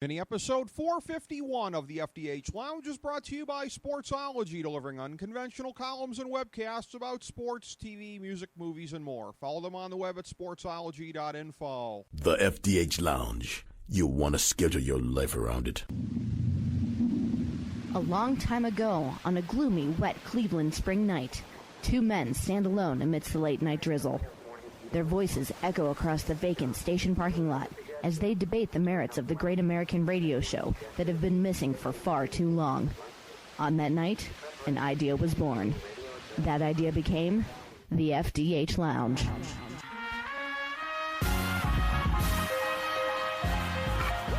Mini episode 451 of the FDH Lounge is brought to you by Sportsology, delivering unconventional columns and webcasts about sports, TV, music, movies, and more. Follow them on the web at sportsology.info. The FDH Lounge. You'll want to schedule your life around it. A long time ago, on a gloomy, wet Cleveland spring night, two men stand alone amidst the late-night drizzle. Their voices echo across the vacant station parking lot as they debate the merits of the great American radio show that have been missing for far too long. On that night, an idea was born. That idea became the FDH Lounge.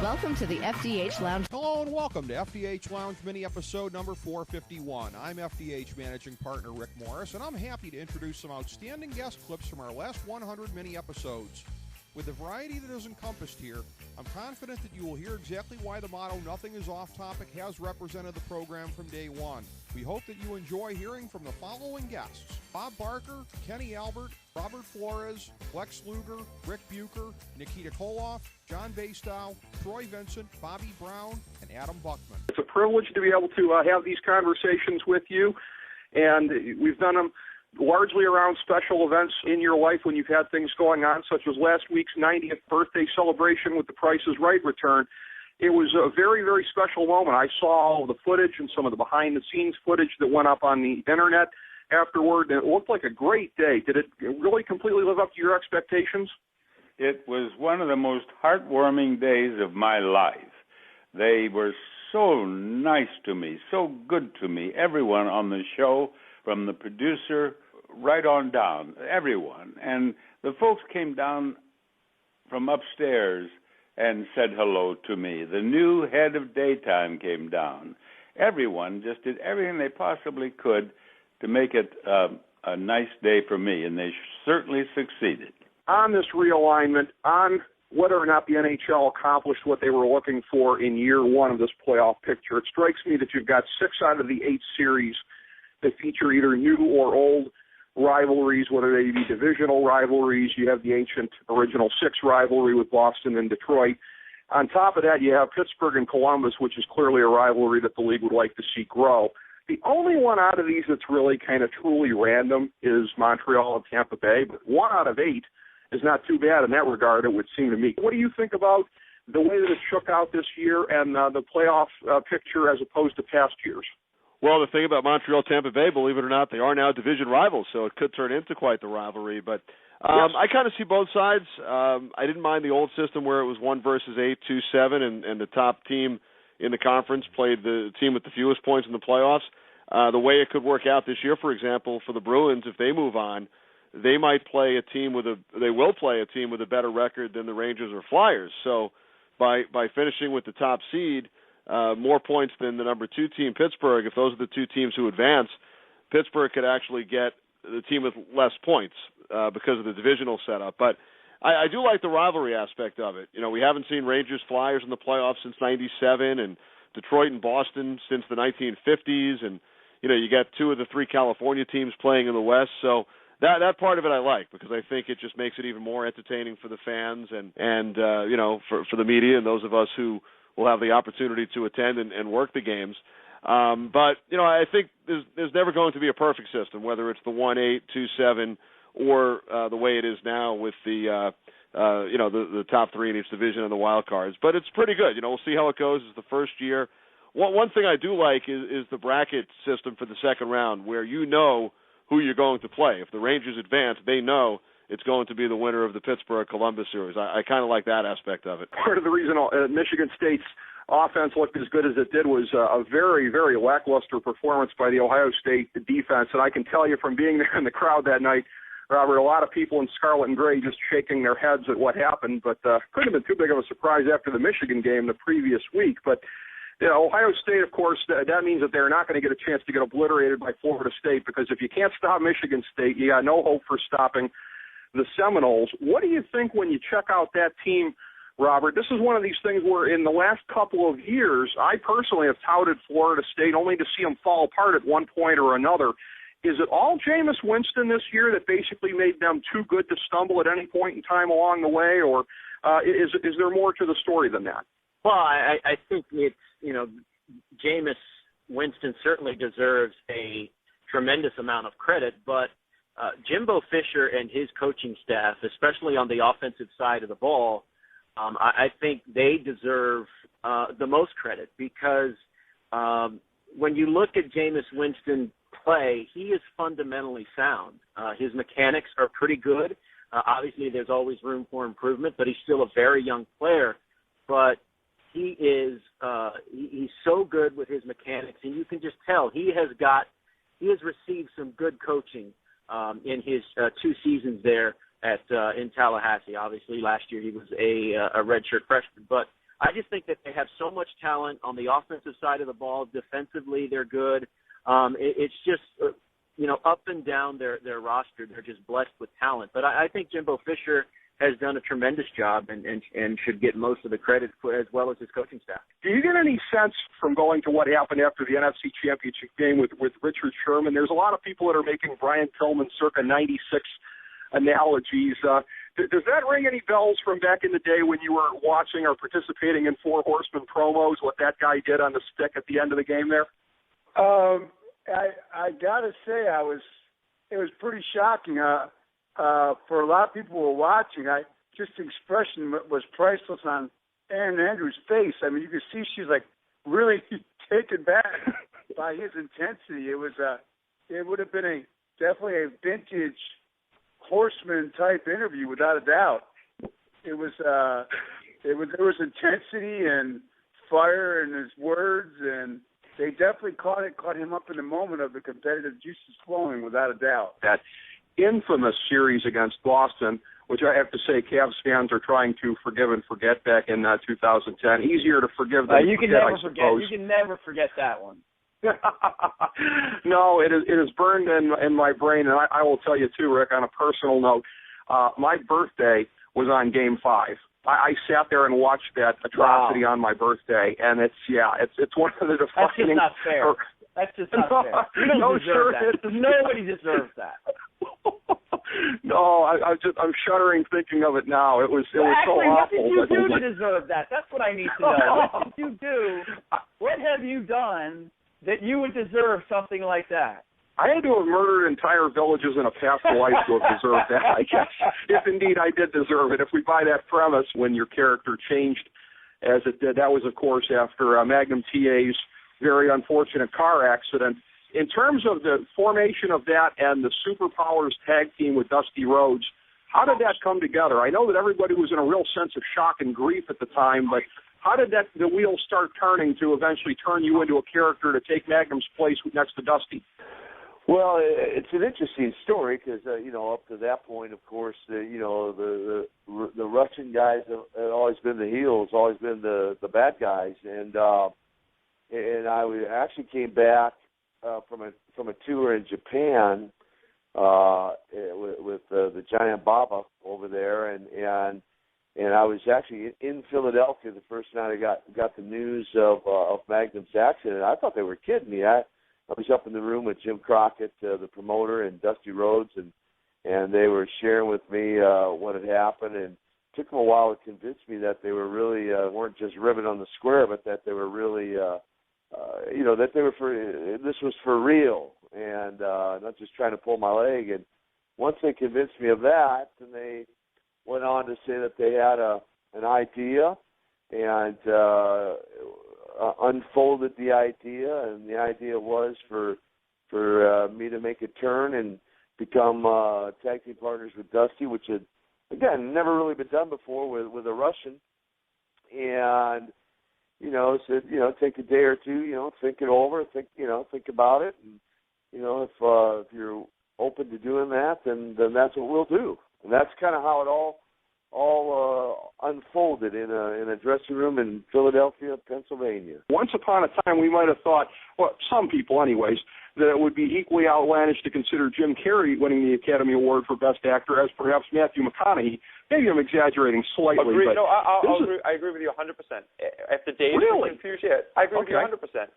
Welcome to the FDH Lounge. Hello and welcome to FDH Lounge mini episode number 451. I'm FDH managing partner Rick Morris, and I'm happy to introduce some outstanding guest clips from our last 100 mini episodes. With the variety that is encompassed here, I'm confident that you will hear exactly why the motto, "Nothing is off topic," has represented the program from day one. We hope that you enjoy hearing from the following guests: Bob Barker, Kenny Albert, Robert Flores, Lex Luger, Ric Bucher, Nikita Koloff, John Basedow, Troy Vincent, Bobbie Brown, and Adam Buckman. It's a privilege to be able to have these conversations with you, and we've done them largely around special events in your life when you've had things going on, such as last week's 90th birthday celebration with the Price is Right return. It was a very, very special moment. I saw all of the footage and some of the behind-the-scenes footage that went up on the internet afterward, and it looked like a great day. Did it really completely live up to your expectations? It was one of the most heartwarming days of my life. They were so nice to me, so good to me, everyone on the show, from the producer right on down, everyone. And the folks came down from upstairs and said hello to me. The new head of daytime came down. Everyone just did everything they possibly could to make it a nice day for me, and they certainly succeeded. On this realignment, on whether or not the NHL accomplished what they were looking for in year one of this playoff picture, it strikes me that you've got 6 out of the 8 series that feature either new or old rivalries, whether they be divisional rivalries. You have the ancient original 6 rivalry with Boston and Detroit. On top of that, you have Pittsburgh and Columbus, which is clearly a rivalry that the league would like to see grow. The only one out of these that's really kind of truly random is Montreal and Tampa Bay, but 1 out of 8 is not too bad in that regard, it would seem to me. What do you think about the way that it shook out this year and the playoff picture as opposed to past years? Well, the thing about Montreal, Tampa Bay, believe it or not, they are now division rivals, so it could turn into quite the rivalry. But yes. I kind of see both sides. I didn't mind the old system where it was 1 versus 8, 2-7, and the top team in the conference played the team with the fewest points in the playoffs. The way it could work out this year, for example, for the Bruins, if they move on, they will play a team with a better record than the Rangers or Flyers. So by finishing with the top seed, more points than the number 2 team, Pittsburgh, if those are the 2 teams who advance, Pittsburgh could actually get the team with less points because of the divisional setup. But I do like the rivalry aspect of it. You know, we haven't seen Rangers, Flyers in the playoffs since '97, and Detroit and Boston since the 1950s, and you get 2 of the 3 California teams playing in the West. So that part of it I like, because I think it just makes it even more entertaining for the fans and for the media and those of us who will have the opportunity to attend and work the games. But I think there's never going to be a perfect system, whether it's the 1-8, 2-7, or the way it is now with the top 3 in each division and the wild cards. But it's pretty good. We'll see how it goes. It's the first year. One thing I do like is the bracket system for the second round, where who you're going to play. If the Rangers advance, they know it's going to be the winner of the Pittsburgh-Columbus series. I kind of like that aspect of it. Part of the reason Michigan State's offense looked as good as it did was a very, very lackluster performance by the Ohio State defense. And I can tell you from being there in the crowd that night, Robert, a lot of people in scarlet and gray just shaking their heads at what happened, but couldn't have been too big of a surprise after the Michigan game the previous week. But Ohio State, of course, that means that they're not going to get a chance to get obliterated by Florida State, because if you can't stop Michigan State, you got no hope for stopping the Seminoles. What do you think when you check out that team, Robert? This is one of these things where in the last couple of years, I personally have touted Florida State only to see them fall apart at one point or another. Is it all Jameis Winston this year that basically made them too good to stumble at any point in time along the way, or is there more to the story than that? Well, I think it's, Jameis Winston certainly deserves a tremendous amount of credit, but Jimbo Fisher and his coaching staff, especially on the offensive side of the ball, I think they deserve the most credit because when you look at Jameis Winston play, he is fundamentally sound. His mechanics are pretty good. Obviously, there's always room for improvement, but he's still a very young player. But he is he's so good with his mechanics, and you can just tell he has received some good coaching in his 2 seasons there in Tallahassee. Obviously, last year he was a redshirt freshman, but I just think that they have so much talent on the offensive side of the ball. Defensively, they're good. It's just up and down their roster. They're just blessed with talent. But I think Jimbo Fisher has done a tremendous job and should get most of the credit for, as well as his coaching staff. Do you get any sense from going to what happened after the NFC Championship game with Richard Sherman? There's a lot of people that are making Brian Pillman circa 96 analogies. Does that ring any bells from back in the day when you were watching or participating in Four Horsemen promos, what that guy did on the stick at the end of the game there? I gotta say, it was pretty shocking. For a lot of people who were watching, just the expression was priceless on Erin Andrews' face. I mean, you could see she's like really taken back by his intensity. It would have been definitely a vintage Horseman type interview without a doubt. There was intensity and fire in his words, and they definitely caught him up in the moment of the competitive juices flowing without a doubt. That infamous series against Boston, which I have to say Cavs fans are trying to forgive and forget back in 2010. Easier to forgive than you to can forget, never I forget. suppose. You can never forget that one. No, it is burned in my brain, and I will tell you too, Rick, on a personal note, my birthday was on Game 5. I sat there and watched that atrocity on my birthday, and it's one of the defining. That's just not fair. That's just not fair. You don't deserve that. Nobody deserves that. No, I'm shuddering thinking of it now. It was so awful. What did you do to deserve that? That's what I need to know. What did you do? What have you done that you would deserve something like that? I had to have murdered entire villages in a past life to have deserved that, I guess, if indeed I did deserve it. If we buy that premise, when your character changed as it did, that was, of course, after Magnum TA's very unfortunate car accident. In terms of the formation of that and the Superpowers tag team with Dusty Rhodes, how did that come together? I know that everybody was in a real sense of shock and grief at the time, but how did the wheels start turning to eventually turn you into a character to take Magnum's place next to Dusty? Well, it's an interesting story because up to that point, of course, the Russian guys have always been the heels, always been the bad guys, and I actually came back from a tour in Japan with the Giant Baba over there, and I was actually in Philadelphia the first night I got the news of Magnum's accident. I thought they were kidding me. I was up in the room with Jim Crockett, the promoter, and Dusty Rhodes, and they were sharing with me what had happened, and it took them a while to convince me that they were really weren't just ribbon on the square, but that they were really that they were this was for real and not just trying to pull my leg. And once they convinced me of that, then they went on to say that they had an idea and unfolded the idea, and the idea was for me to make a turn and become tag team partners with Dusty, which had, again, never really been done before with a Russian. And said, take a day or two, think it over, think about it, and if you're open to doing that, then that's what we'll do. And that's kind of how it all unfolded in a dressing room in Philadelphia, Pennsylvania. Once upon a time, we might have thought, well, some people anyways, that it would be equally outlandish to consider Jim Carrey winning the Academy Award for Best Actor as perhaps Matthew McConaughey. Maybe I'm exaggerating slightly. Agree. But no, I agree with you 100%. If the days really? were confused, I agree with you 100%.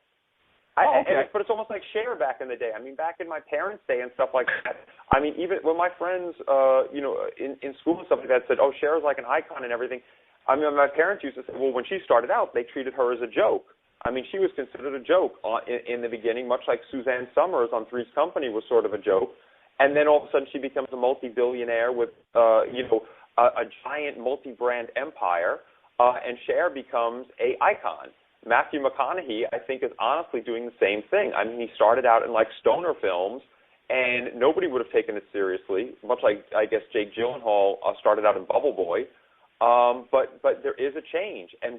But it's almost like Cher back in the day. I mean, back in my parents' day and stuff like that. I mean, even when my friends, in school and stuff like that said, oh, Cher's like an icon and everything, I mean, my parents used to say, well, when she started out, they treated her as a joke. I mean, she was considered a joke in the beginning, much like Suzanne Summers on Three's Company was sort of a joke. And then all of a sudden she becomes a multi-billionaire with, a giant multi-brand empire, and Cher becomes an icon. Matthew McConaughey, I think, is honestly doing the same thing. I mean, he started out in, like, stoner films, and nobody would have taken it seriously, much like, I guess, Jake Gyllenhaal started out in Bubble Boy. But there is a change. And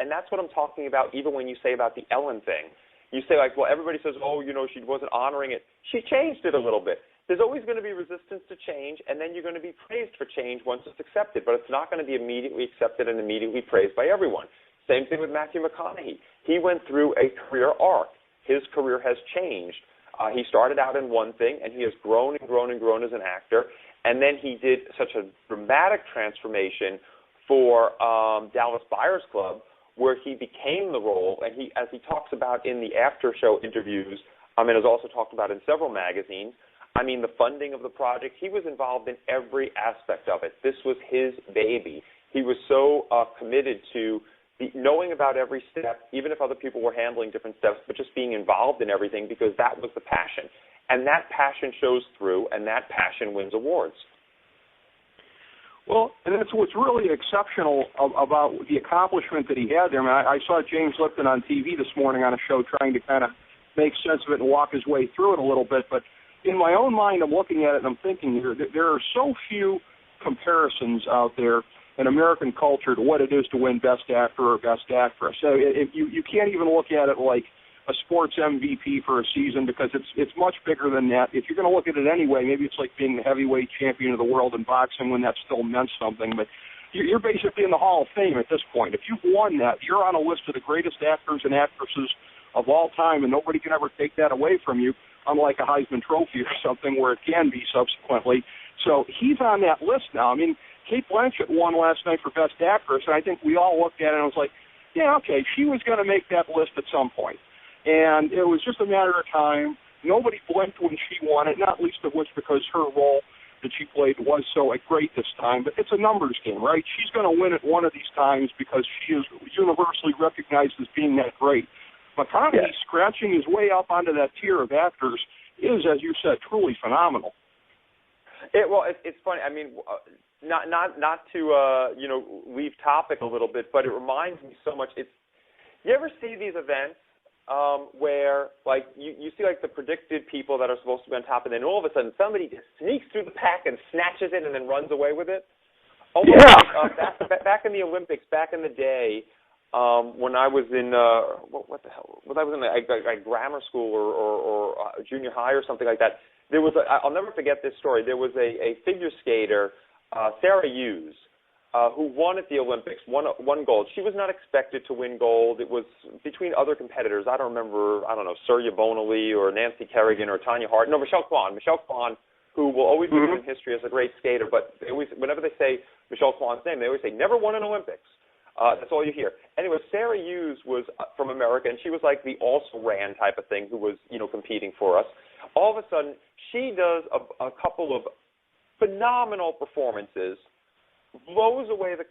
that's what I'm talking about even when you say about the Ellen thing. You say, like, well, everybody says, she wasn't honoring it. She changed it a little bit. There's always going to be resistance to change, and then you're going to be praised for change once it's accepted, but it's not going to be immediately accepted and immediately praised by everyone. Same thing with Matthew McConaughey. He went through a career arc. His career has changed. He started out in one thing, and he has grown and grown and grown as an actor, and then he did such a dramatic transformation for Dallas Buyers Club, where he became the role, and he, as he talks about in the after-show interviews, and has also talked about in several magazines, I mean, the funding of the project, he was involved in every aspect of it. This was his baby. He was so committed to knowing about every step, even if other people were handling different steps, but just being involved in everything because that was the passion. And that passion shows through, and that passion wins awards. Well, and that's what's really exceptional about the accomplishment that he had there. I mean, I saw James Lipton on TV this morning on a show trying to kind of make sense of it and walk his way through it a little bit, but in my own mind, I'm looking at it and I'm thinking here that there are so few comparisons out there in American culture to what it is to win Best Actor or Best Actress. So you can't even look at it like a sports MVP for a season because it's much bigger than that. If you're going to look at it anyway, maybe it's like being the heavyweight champion of the world in boxing when that still meant something. But you're basically in the Hall of Fame at this point. If you've won that, you're on a list of the greatest actors and actresses of all time, and nobody can ever take that away from you, unlike a Heisman Trophy or something where it can be subsequently. So he's on that list now. I mean, Cate Blanchett won last night for Best Actress, and I think we all looked at it and was like, yeah, okay, she was going to make that list at some point. And it was just a matter of time. Nobody blinked when she won it, not least of which because her role that she played was so great this time. But it's a numbers game, right? She's going to win it one of these times because she is universally recognized as being that great. McConaughey scratching his way up onto that tier of actors is, as you said, truly phenomenal. It's funny. I mean, not to leave topic a little bit, but it reminds me so much. You ever see these events where, like, you see, like, the predicted people that are supposed to be on top, and then all of a sudden somebody just sneaks through the pack and snatches it and then runs away with it? Back in the Olympics, back in the day, when I was in what the hell? When I was in like grammar school or junior high or something like that, there was I'll never forget this story. There was a figure skater, Sarah Hughes, who won at the Olympics, won gold. She was not expected to win gold. It was between other competitors. I don't remember. I don't know, Surya Bonali or Nancy Kerrigan or Tanya Hart. No, Michelle Kwan. Michelle Kwan, who will always be in history as a great skater. But whenever they say Michelle Kwan's name, they always say never won an Olympics. That's all you hear. Anyway, Sarah Hughes was from America, and she was like the also-ran type of thing who was, competing for us. All of a sudden, she does a couple of phenomenal performances, blows away the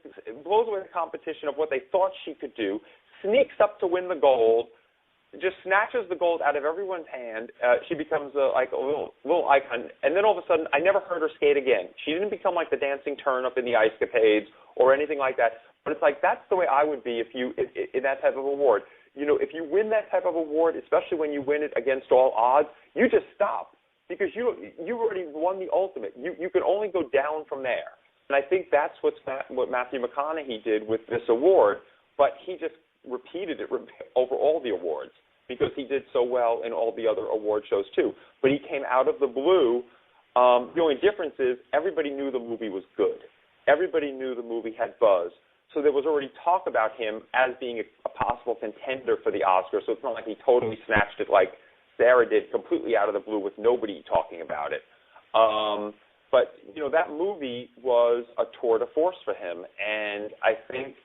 competition of what they thought she could do, sneaks up to win the gold, just snatches the gold out of everyone's hand. She becomes a little icon, and then all of a sudden, I never heard her skate again. She didn't become like the dancing turnip in the Ice Capades or anything like that. But it's like that's the way I would be if you in that type of award. If you win that type of award, especially when you win it against all odds, you just stop because you already won the ultimate. You can only go down from there. And I think that's what Matthew McConaughey did with this award. But he just repeated it over all the awards because he did so well in all the other award shows too. But he came out of the blue. The only difference is everybody knew the movie was good. Everybody knew the movie had buzz. So there was already talk about him as being a possible contender for the Oscar. So it's not like he totally snatched it like Sarah did, completely out of the blue with nobody talking about it. But, that movie was a tour de force for him. And I think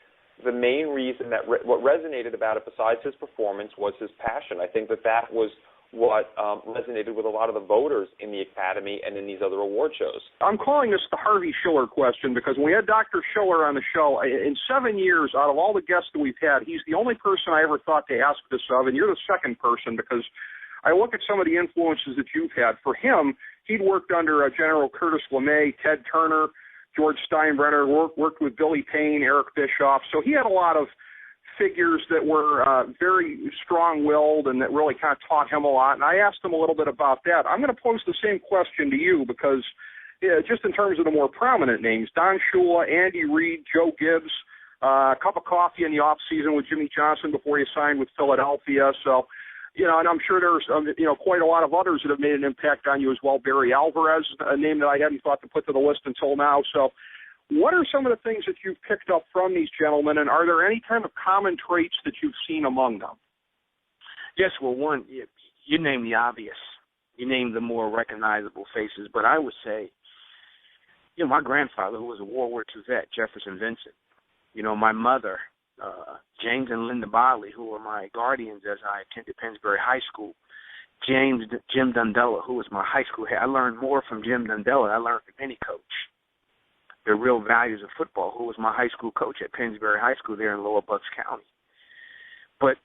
the main reason that what resonated about it besides his performance was his passion. I think that was what resonated with a lot of the voters in the Academy and in these other award shows. I'm calling this the Harvey Schiller question because when we had Dr. Schiller on the show, in 7 years, out of all the guests that we've had, he's the only person I ever thought to ask this of, and you're the second person because I look at some of the influences that you've had. For him, he'd worked under General Curtis LeMay, Ted Turner, George Steinbrenner, worked with Billy Payne, Eric Bischoff. So he had a lot of figures that were very strong-willed and that really kind of taught him a lot. And I asked him a little bit about that. I'm going to pose the same question to you because just in terms of the more prominent names, Don Shula, Andy Reid, Joe Gibbs, a cup of coffee in the off-season with Jimmy Johnson before he signed with Philadelphia. So, and I'm sure there's, quite a lot of others that have made an impact on you as well. Barry Alvarez, a name that I hadn't thought to put to the list until now. So what are some of the things that you've picked up from these gentlemen, and are there any kind of common traits that you've seen among them? Yes, well, one, you name the obvious. You name the more recognizable faces. But I would say, my grandfather, who was a World War II vet, Jefferson Vincent. My mother, James and Linda Bolley, who were my guardians as I attended Pennsbury High School. Jim Dundella, who was my high school head. I learned more from Jim Dundella than I learned from any coach. The real values of football, who was my high school coach at Pennsbury High School there in Lower Bucks County. But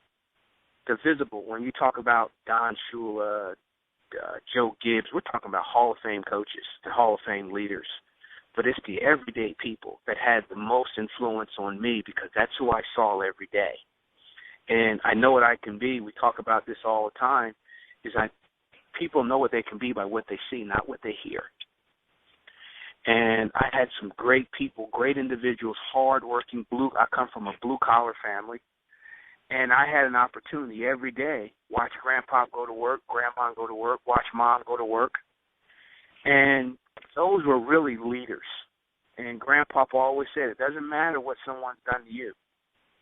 the visible, when you talk about Don Shula, Joe Gibbs, we're talking about Hall of Fame coaches and Hall of Fame leaders. But it's the everyday people that had the most influence on me because that's who I saw every day. And I know what I can be. We talk about this all the time, people know what they can be by what they see, not what they hear. And I had some great people, great individuals, hardworking. I come from a blue-collar family, and I had an opportunity every day watch Grandpa go to work, Grandma go to work, watch Mom go to work. And those were really leaders. And Grandpa always said, it doesn't matter what someone's done to you.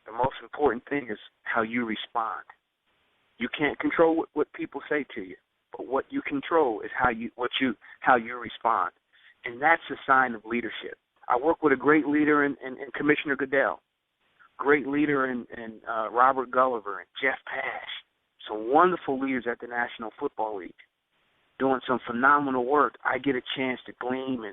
The most important thing is how you respond. You can't control what people say to you, but what you control is how you respond. And that's a sign of leadership. I work with a great leader in Commissioner Goodell, great leader in Robert Gulliver and Jeff Pash, some wonderful leaders at the National Football League, doing some phenomenal work. I get a chance to glean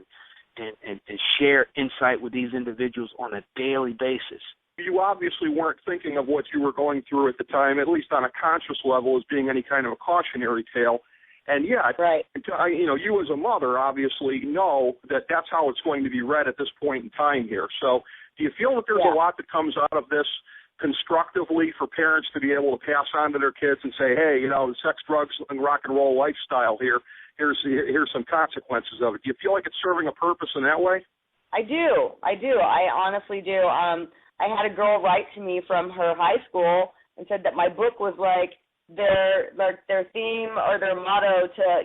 and share insight with these individuals on a daily basis. You obviously weren't thinking of what you were going through at the time, at least on a conscious level, as being any kind of a cautionary tale. And right. You as a mother obviously know that that's how it's going to be read at this point in time here. So do you feel that there's a lot that comes out of this constructively for parents to be able to pass on to their kids and say, hey, sex, drugs, and rock and roll lifestyle here, here's some consequences of it. Do you feel like it's serving a purpose in that way? I do. I honestly do. I had a girl write to me from her high school and said that my book was like their theme or their motto to,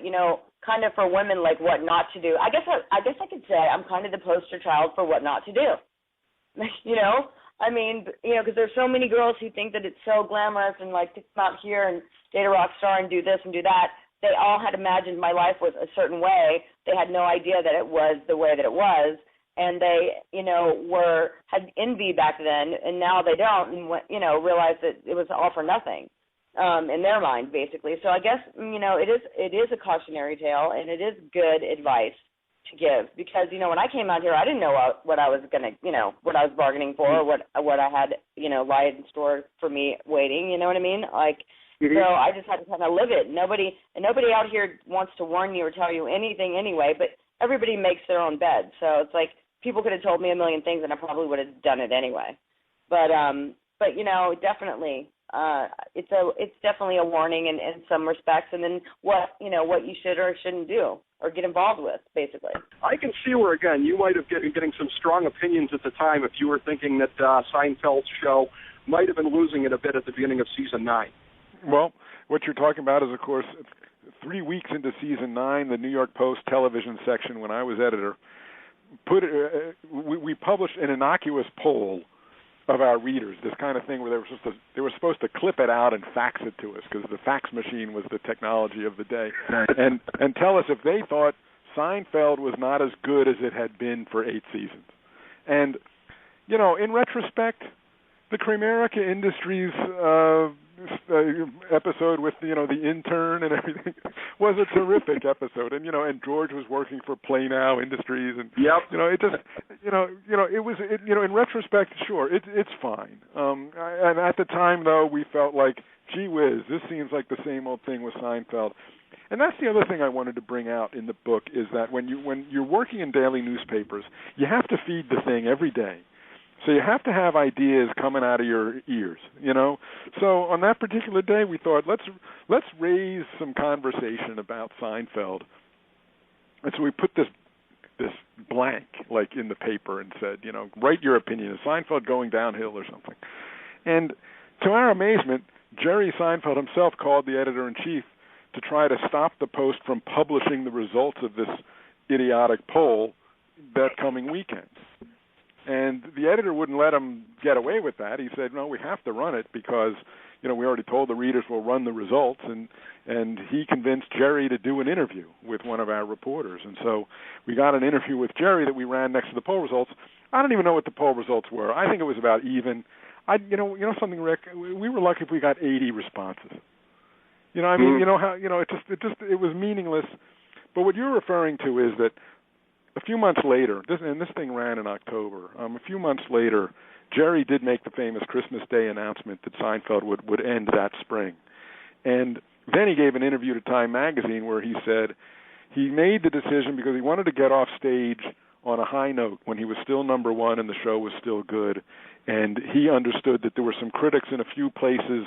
kind of for women, like what not to do. I guess I could say I'm kind of the poster child for what not to do. Because there's so many girls who think that it's so glamorous and like to come out here and date a rock star and do this and do that. They all had imagined my life was a certain way. They had no idea that it was the way that it was. And they, had envy back then, and now they don't, and realize that it was all for nothing, in their mind, basically. So I guess, it is a cautionary tale, and it is good advice to give, because when I came out here, I didn't know what I was gonna, what I was bargaining for, or what I had, lie in store for me waiting. You know what I mean? So I just had to kind of live it. Nobody out here wants to warn you or tell you anything anyway, but everybody makes their own bed. So it's like people could have told me a million things, and I probably would have done it anyway. But definitely, it's definitely a warning in some respects, and then what you should or shouldn't do or get involved with, basically. I can see where, again, you might have getting some strong opinions at the time if you were thinking that Seinfeld's show might have been losing it a bit at the beginning of season 9. Well, what you're talking about is, of course, 3 weeks into season 9, the New York Post television section, when I was editor, we published an innocuous poll of our readers, this kind of thing where they were supposed to clip it out and fax it to us, because the fax machine was the technology of the day, and tell us if they thought Seinfeld was not as good as it had been for 8 seasons. And, in retrospect, the Kramerica Industries episode with the intern and everything was a terrific episode. And and George was working for Play Now Industries, and it just it was in retrospect, sure, it's fine. And at the time though, we felt like, gee whiz, this seems like the same old thing with Seinfeld. And that's the other thing I wanted to bring out in the book, is that when you're working in daily newspapers, you have to feed the thing every day. So you have to have ideas coming out of your ears, So on that particular day, we thought, let's raise some conversation about Seinfeld. And so we put this blank in the paper and said, write your opinion. Is Seinfeld going downhill or something? And to our amazement, Jerry Seinfeld himself called the editor-in-chief to try to stop the Post from publishing the results of this idiotic poll that coming weekend. And the editor wouldn't let him get away with that. He said, no, we have to run it because, we already told the readers we'll run the results. And he convinced Jerry to do an interview with one of our reporters. And so we got an interview with Jerry that we ran next to the poll results. I don't even know what the poll results were. I think it was about even. You know something, Rick? We were lucky if we got 80 responses. I mean, it was meaningless. But what you're referring to is that a few months later, this thing ran in October. A few months later, Jerry did make the famous Christmas Day announcement that Seinfeld would end that spring. And then he gave an interview to Time Magazine where he said he made the decision because he wanted to get off stage on a high note when he was still number one and the show was still good. And he understood that there were some critics in a few places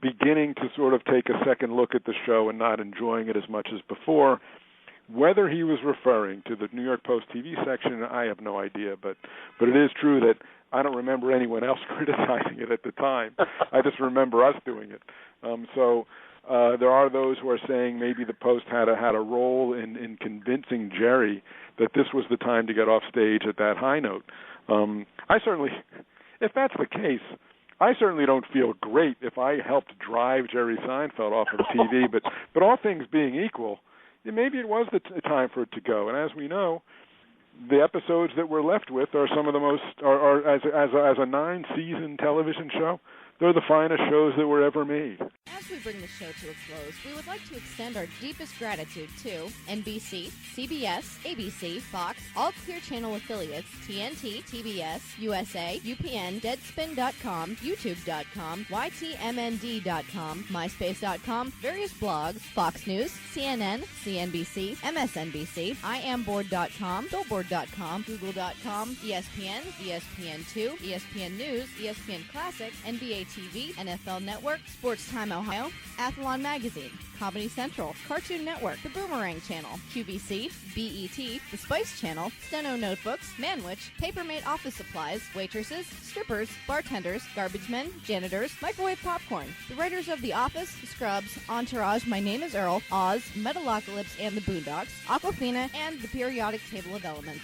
beginning to sort of take a second look at the show and not enjoying it as much as before. Whether he was referring to the New York Post TV section, I have no idea, but it is true that I don't remember anyone else criticizing it at the time. I just remember us doing it. So there are those who are saying maybe the Post had a role in convincing Jerry that this was the time to get off stage at that high note. I certainly, if that's the case, I certainly don't feel great if I helped drive Jerry Seinfeld off of TV, but all things being equal, maybe it was the time for it to go. And as we know, the episodes that we're left with are some of the most, as a 9-season television show, they're the finest shows that were ever made. As we bring the show to a close, we would like to extend our deepest gratitude to NBC, CBS, ABC, Fox, all Clear Channel affiliates, TNT, TBS, USA, UPN, Deadspin.com, YouTube.com, YTMND.com, MySpace.com, various blogs, Fox News, CNN, CNBC, MSNBC, IamBoard.com, Billboard.com, Google.com, ESPN, ESPN2, ESPN News, ESPN Classic, NBA TV, NFL Network, Sports Time Ohio, Athlon Magazine, Comedy Central, Cartoon Network, The Boomerang Channel, QVC, BET, The Spice Channel, Steno Notebooks, Manwich, Papermate Office Supplies, waitresses, strippers, bartenders, garbage men, janitors, microwave popcorn, the writers of The Office, Scrubs, Entourage, My Name is Earl, Oz, Metalocalypse and the Boondocks, Aquafina, and the periodic table of elements.